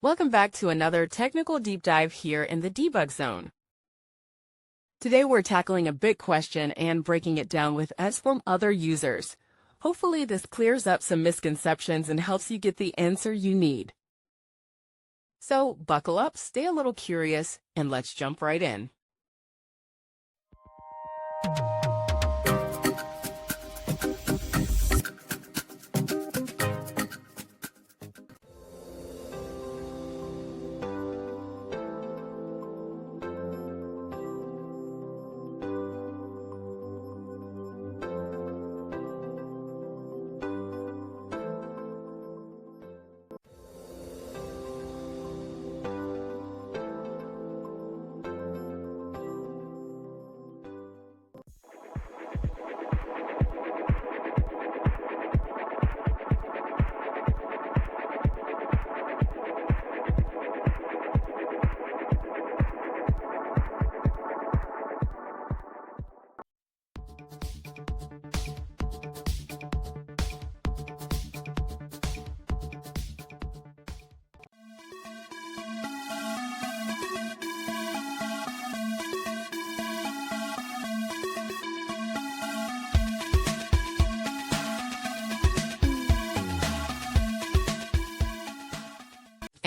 Welcome back to another technical deep dive here in the debug zone. Today we're tackling a big question and breaking it down with us from other users. Hopefully this clears up some misconceptions and helps you get the answer you need. So buckle up, stay a little curious, and let's jump right in.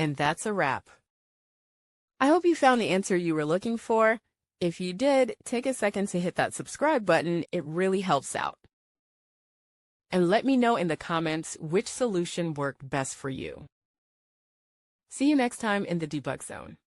And that's a wrap. I hope you found the answer you were looking for. If you did, take a second to hit that subscribe button. It really helps out. And let me know in the comments which solution worked best for you. See you next time in the debug zone.